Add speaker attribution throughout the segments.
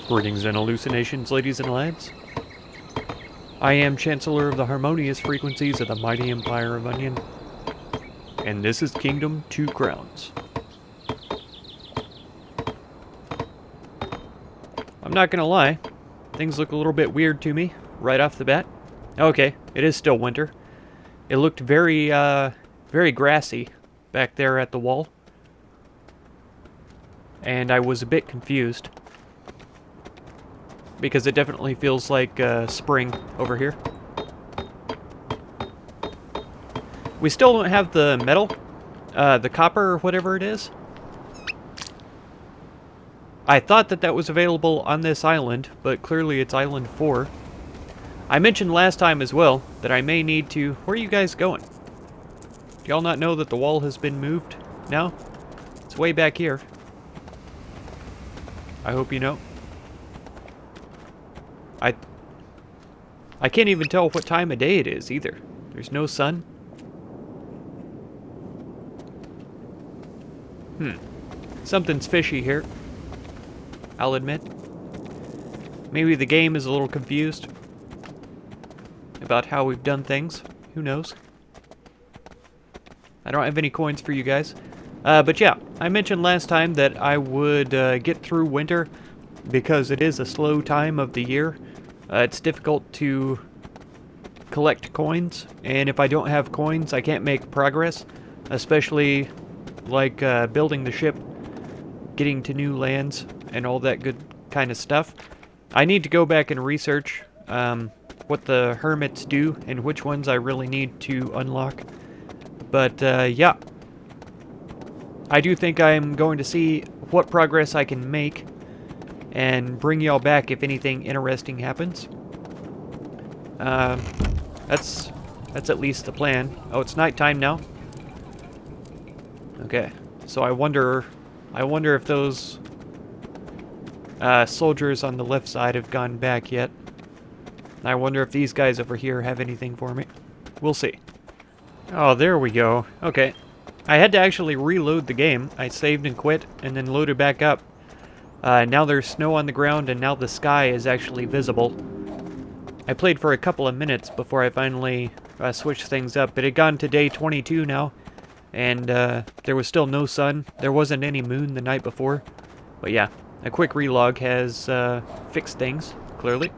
Speaker 1: Greetings and hallucinations, ladies and lads. I am Chancellor of the harmonious frequencies of the mighty Empire of Onion, and this is Kingdom 2 Crowns. I'm not gonna lie, things look a little bit weird to me right off the bat. Okay, it is still winter. It looked very grassy back there at the wall, and I was a bit confused because it definitely feels like spring over here. We still don't have the metal, the copper or whatever it is. I thought that that was available on this island, but clearly it's Island 4. I mentioned last time as well that I may need to... Where are you guys going? Do y'all not know that the wall has been moved now? It's way back here. I hope you know. I can't even tell what time of day it is either. There's no sun. Something's fishy here, I'll admit. Maybe the game is a little confused about how we've done things. Who knows? I don't have any coins for you guys. But yeah, I mentioned last time that I would get through winter because it is a slow time of the year. It's difficult to collect coins, and if I don't have coins, I can't make progress, especially like building the ship, getting to new lands, and all that good kind of stuff. I need to go back and research what the hermits do and which ones I really need to unlock. But yeah, I do think I'm going to see what progress I can make and bring y'all back if anything interesting happens. That's at least the plan. Oh, it's nighttime now. Okay, so I wonder if those soldiers on the left side have gone back yet. I wonder if these guys over here have anything for me. We'll see. Oh, there we go. Okay. I had to actually reload the game. I saved and quit, and then loaded back up. Now there's snow on the ground, and now the sky is actually visible. I played for a couple of minutes before I finally switched things up. It had gone to day 22 now, and there was still no sun. There wasn't any moon the night before. But yeah, a quick relog has fixed things, clearly.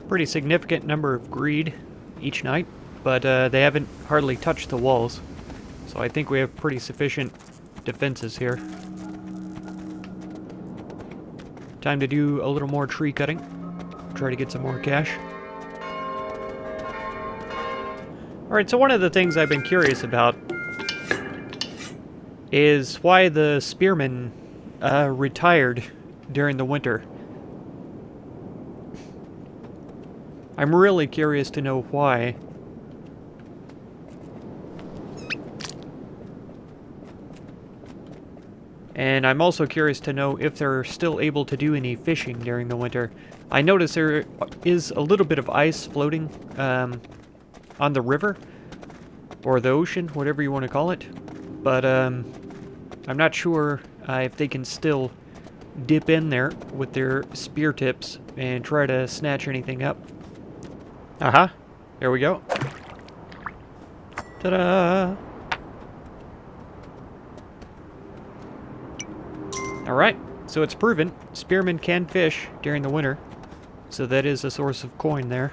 Speaker 1: Pretty significant number of greed each night, but they haven't hardly touched the walls, so I think we have pretty sufficient defenses here. Time to do a little more tree cutting, try to get some more cash. Alright, so one of the things I've been curious about is why the spearmen retired during the winter. I'm really curious to know why. And I'm also curious to know if they're still able to do any fishing during the winter. I notice there is a little bit of ice floating on the river, or the ocean, whatever you want to call it. But I'm not sure if they can still dip in there with their spear tips and try to snatch anything up. Aha, there we go. Ta-da! Alright, so it's proven spearmen can fish during the winter, so that is a source of coin there.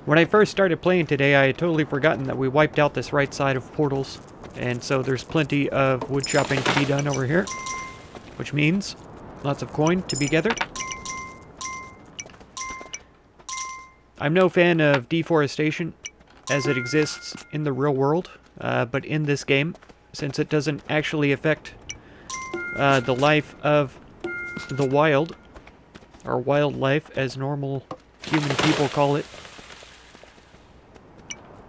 Speaker 1: When I first started playing today, I had totally forgotten that we wiped out this right side of portals, and so there's plenty of wood chopping to be done over here, which means lots of coin to be gathered. I'm no fan of deforestation as it exists in the real world, but in this game, since it doesn't actually affect the life of the wild, or wildlife as normal human people call it,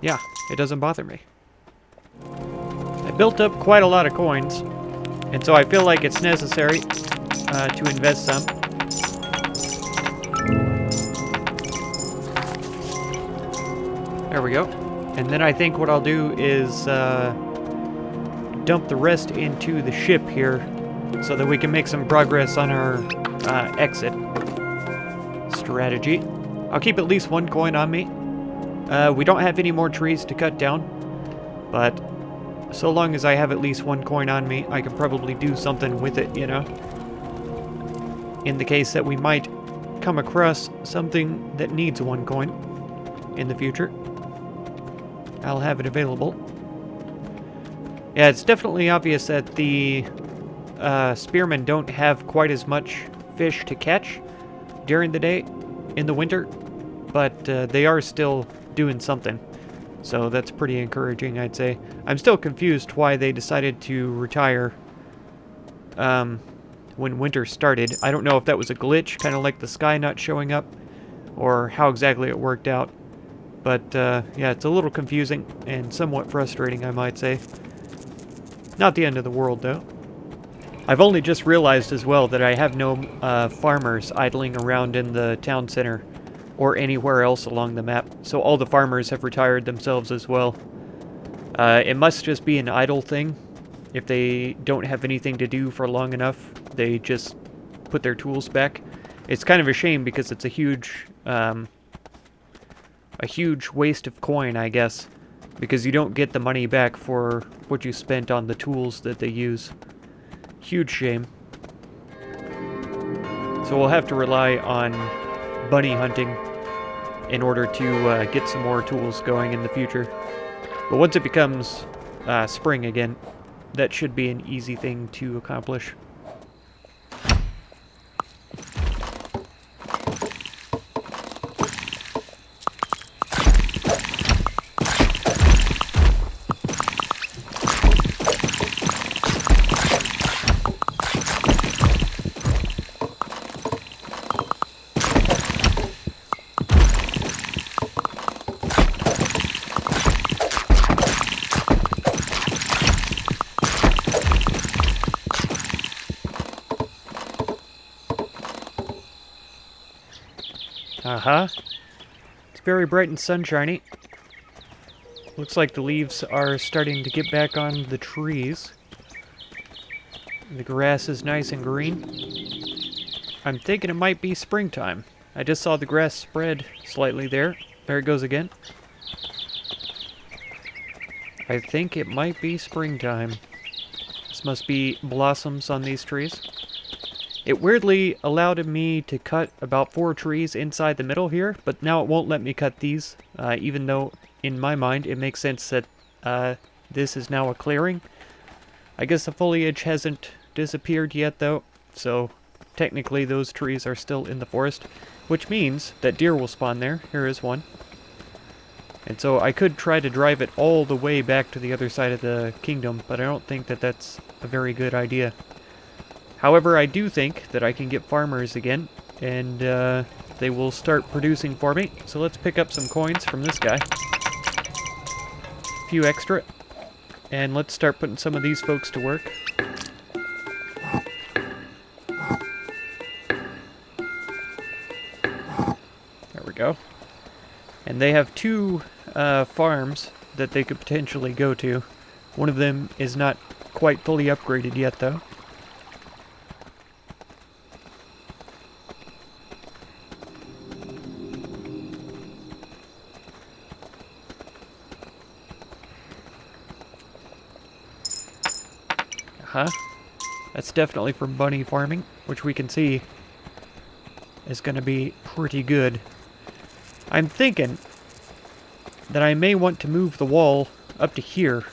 Speaker 1: yeah, it doesn't bother me. I built up quite a lot of coins, and so I feel like it's necessary to invest some. There we go. And then I think what I'll do is dump the rest into the ship here so that we can make some progress on our exit strategy. I'll keep at least one coin on me. We don't have any more trees to cut down, but so long as I have at least one coin on me, I can probably do something with it, you know? In the case that we might come across something that needs one coin in the future, I'll have it available. Yeah, it's definitely obvious that the spearmen don't have quite as much fish to catch during the day in the winter, but they are still doing something. So that's pretty encouraging, I'd say. I'm still confused why they decided to retire when winter started. I don't know if that was a glitch, kind of like the sky not showing up, or how exactly it worked out. But yeah, it's a little confusing and somewhat frustrating, I might say. Not the end of the world, though. I've only just realized as well that I have no farmers idling around in the town center or anywhere else along the map, so all the farmers have retired themselves as well. It must just be an idle thing. If they don't have anything to do for long enough, they just put their tools back. It's kind of a shame because it's a huge waste of coin, I guess, because you don't get the money back for what you spent on the tools that they use. Huge shame. So we'll have to rely on bunny hunting in order to get some more tools going in the future. But once it becomes spring again, that should be an easy thing to accomplish. It's very bright and sunshiny. Looks like the leaves are starting to get back on the trees. The grass is nice and green. I'm thinking it might be springtime. I just saw the grass spread slightly there. There it goes again. I think it might be springtime. This must be blossoms on these trees. It weirdly allowed me to cut about 4 trees inside the middle here, but now it won't let me cut these, even though in my mind it makes sense that this is now a clearing. I guess the foliage hasn't disappeared yet though, so technically those trees are still in the forest, which means that deer will spawn there. Here is one. And so I could try to drive it all the way back to the other side of the kingdom, but I don't think that that's a very good idea. However, I do think that I can get farmers again, and they will start producing for me. So let's pick up some coins from this guy. A few extra. And let's start putting some of these folks to work. There we go. And they have 2 farms that they could potentially go to. One of them is not quite fully upgraded yet, though. That's definitely for bunny farming, which we can see is going to be pretty good. I'm thinking that I may want to move the wall up to here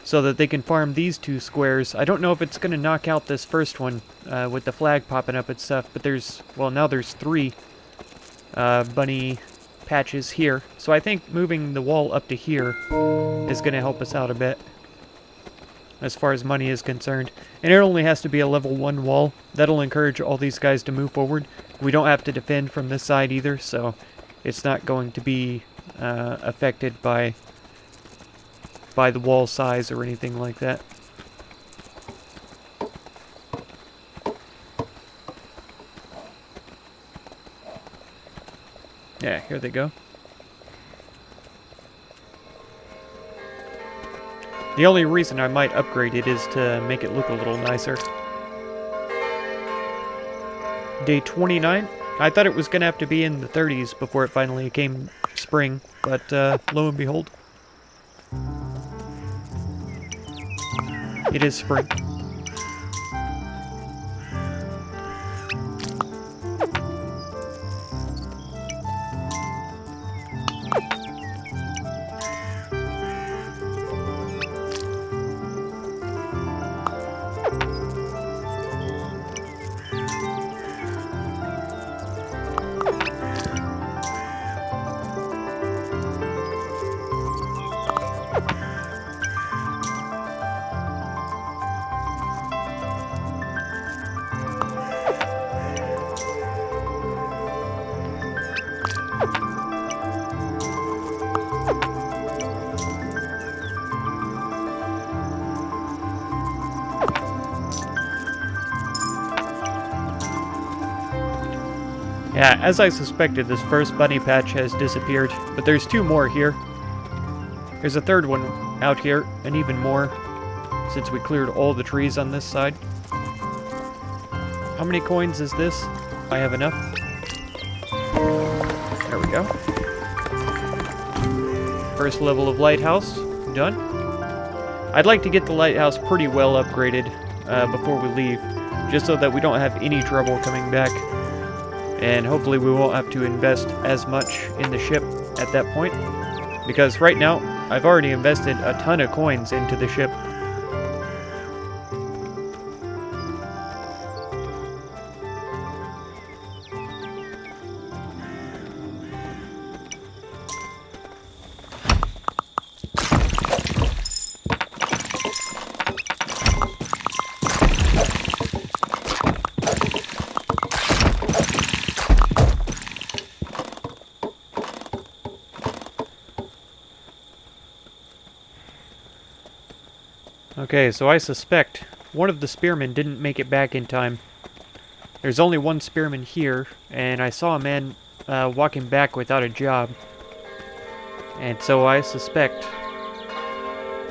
Speaker 1: so that they can farm these 2 squares. I don't know if it's going to knock out this first one with the flag popping up and stuff, but there's, well, now there's 3 bunny patches here. So I think moving the wall up to here is going to help us out a bit. as far as money is concerned. And it only has to be a level 1 wall. That'll encourage all these guys to move forward. We don't have to defend from this side either, so it's not going to be affected by the wall size or anything like that. Yeah, here they go. The only reason I might upgrade it is to make it look a little nicer. Day 29. I thought it was going to have to be in the 30s before it finally came spring, but lo and behold, it is spring. Yeah, as I suspected, this first bunny patch has disappeared, but there's 2 more here. There's a 3rd one out here, and even more, since we cleared all the trees on this side. How many coins is this? I have enough. There we go. First level of lighthouse, done. I'd like to get the lighthouse pretty well upgraded before we leave, just so that we don't have any trouble coming back. And hopefully we won't have to invest as much in the ship at that point. Because right now, I've already invested a ton of coins into the ship. Okay, so I suspect one of the spearmen didn't make it back in time. There's only one spearman here, and I saw a man walking back without a job. And so I suspect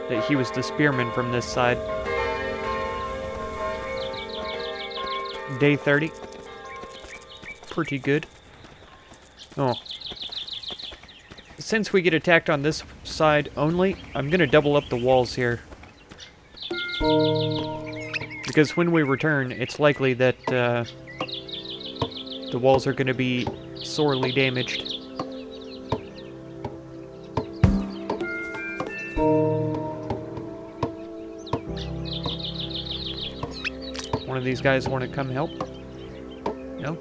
Speaker 1: that he was the spearman from this side. Day 30. Pretty good. Oh. Since we get attacked on this side only, I'm gonna double up the walls here. Because when we return, it's likely that the walls are going to be sorely damaged. One of these guys want to come help? No?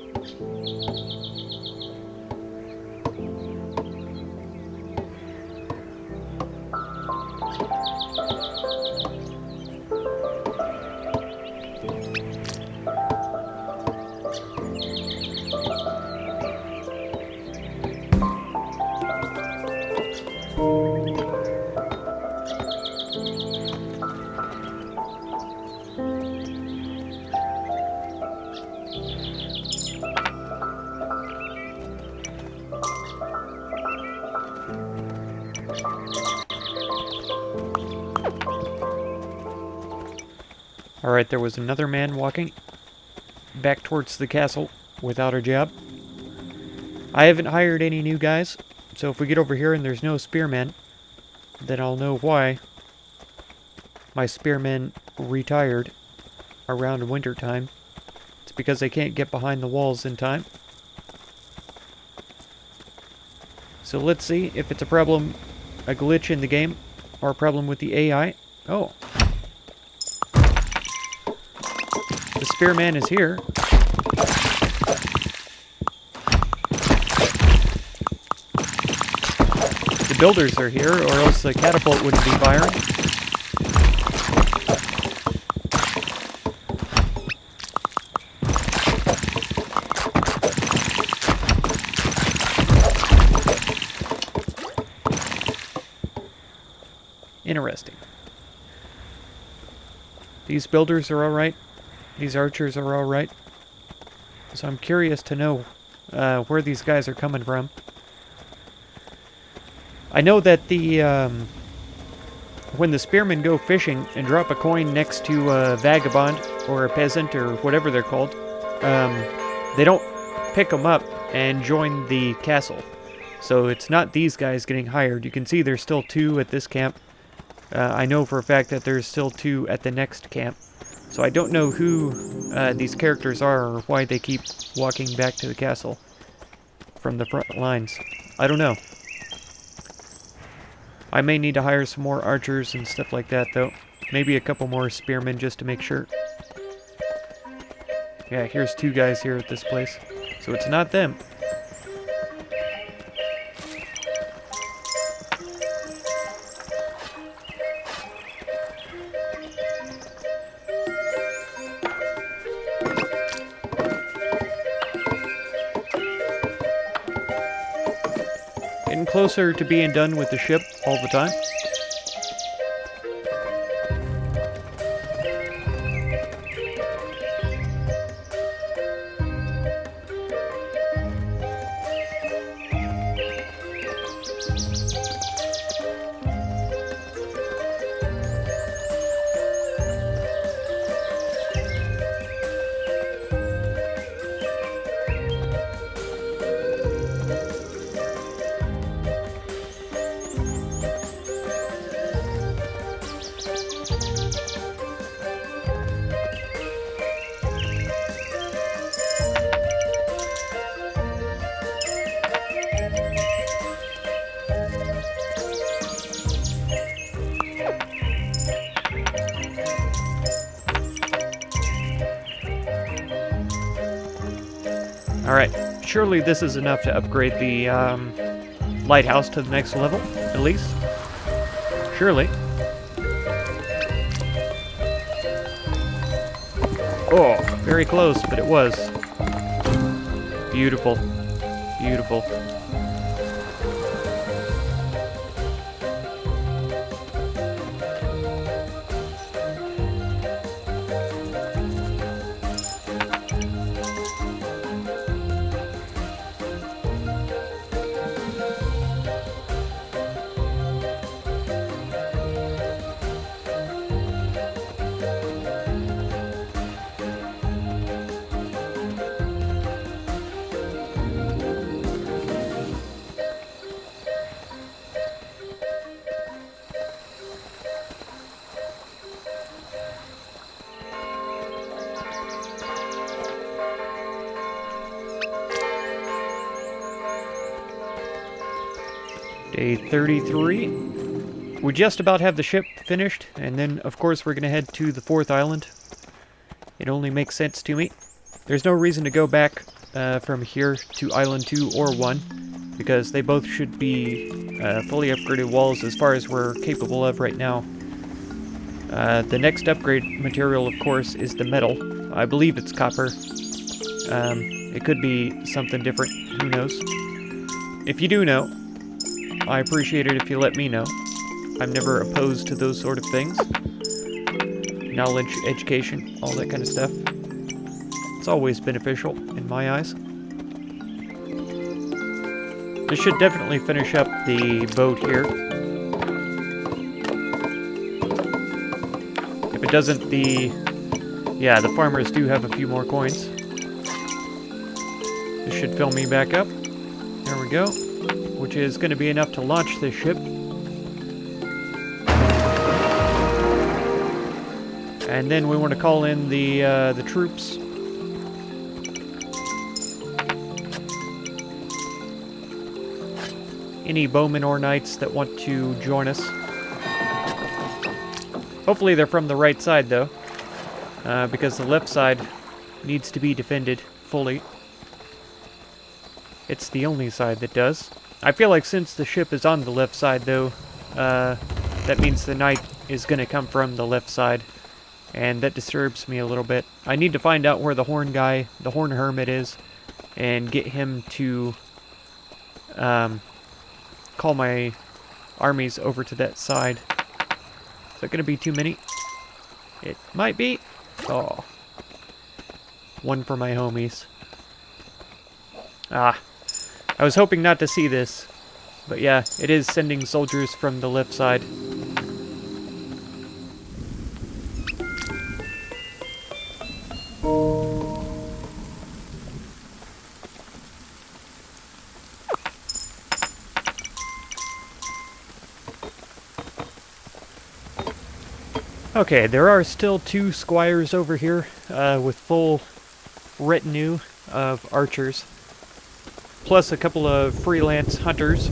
Speaker 1: Alright, there was another man walking back towards the castle without a job. I haven't hired any new guys, so if we get over here and there's no spearmen, then I'll know why my spearmen retired around winter time. It's because they can't get behind the walls in time. So let's see if it's a problem, a glitch in the game, or a problem with the AI. Oh. The spearman is here. The builders are here, or else the catapult wouldn't be firing. Interesting. These builders are alright. These archers are alright. So I'm curious to know where these guys are coming from. I know that the when the spearmen go fishing and drop a coin next to a vagabond or a peasant or whatever they're called, they don't pick them up and join the castle. So it's not these guys getting hired. You can see there's still 2 at this camp. I know for a fact that there's still 2 at the next camp. So I don't know who these characters are or why they keep walking back to the castle from the front lines. I don't know. I may need to hire some more archers and stuff like that, though. Maybe a couple more spearmen just to make sure. Yeah, here's 2 guys here at this place. So it's not them. Getting closer to being done with the ship all the time. Alright, surely this is enough to upgrade the lighthouse to the next level, at least. Surely. Oh, very close, but it was. Beautiful. Beautiful. Day 33. We just about have the ship finished, and then, of course, we're going to head to the 4th island. It only makes sense to me. There's no reason to go back from here to Island 2 or 1, because they both should be fully upgraded walls as far as we're capable of right now. The next upgrade material, of course, is the metal. I believe it's copper. It could be something different. Who knows? If you do know, I appreciate it if you let me know. I'm never opposed to those sort of things. Knowledge, education, all that kind of stuff. It's always beneficial in my eyes. This should definitely finish up the boat here. If it doesn't, yeah, the farmers do have a few more coins. This should fill me back up. There we go. Which is going to be enough to launch this ship. And then we want to call in the troops. Any bowmen or knights that want to join us. Hopefully they're from the right side, though. Because the left side needs to be defended fully. It's the only side that does. I feel like since the ship is on the left side, though, that means the knight is going to come from the left side, and that disturbs me a little bit. I need to find out where the horn guy, the horn hermit is, and get him to call my armies over to that side. Is that going to be too many? It might be. Oh. One for my homies. Ah. I was hoping not to see this. But yeah, it is sending soldiers from the left side. Okay, there are still 2 squires over here with full retinue of archers, plus a couple of freelance hunters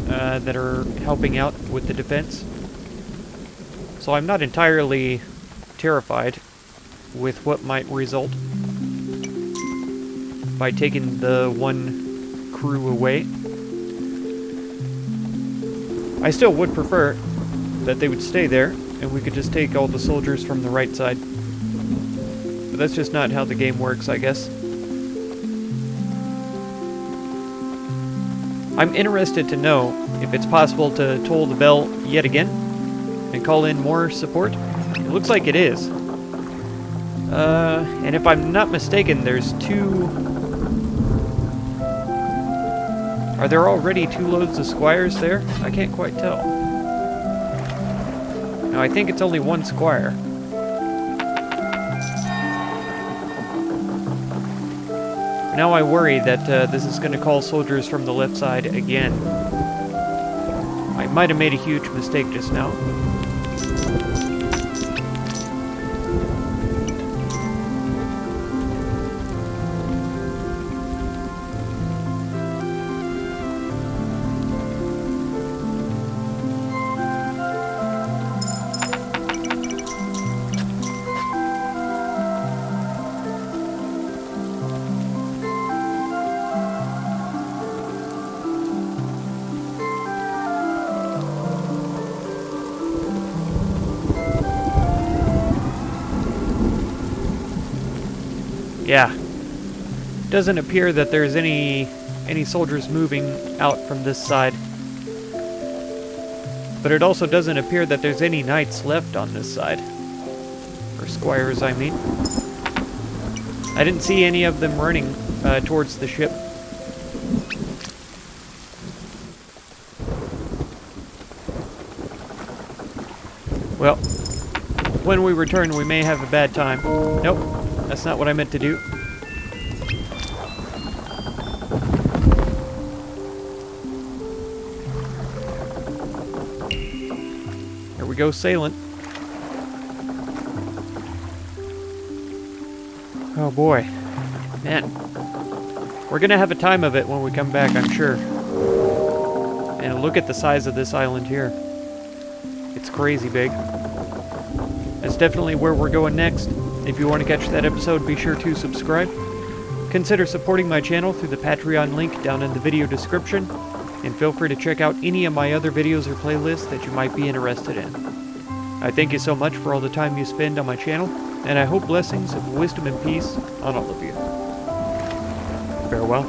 Speaker 1: that are helping out with the defense. So I'm not entirely terrified with what might result by taking the 1 crew away. I still would prefer that they would stay there and we could just take all the soldiers from the right side. But that's just not how the game works, I guess. I'm interested to know if it's possible to toll the bell yet again and call in more support. It looks like it is. And if I'm not mistaken, there's 2... Are there already 2 loads of squires there? I can't quite tell. No, I think it's only 1 squire. Now I worry that this is going to call soldiers from the left side again. I might have made a huge mistake just now. Yeah. Doesn't appear that there's any soldiers moving out from this side. But it also doesn't appear that there's any knights left on this side. Or squires, I mean. I didn't see any of them running towards the ship. Well, when we return, we may have a bad time. Nope. That's not what I meant to do. Here we go sailing. Oh boy. Man. We're gonna have a time of it when we come back, I'm sure. And look at the size of this island here. It's crazy big. That's definitely where we're going next. If you want to catch that episode, be sure to subscribe. Consider supporting my channel through the Patreon link down in the video description, and feel free to check out any of my other videos or playlists that you might be interested in. I thank you so much for all the time you spend on my channel, and I hope blessings of wisdom and peace on all of you. Farewell.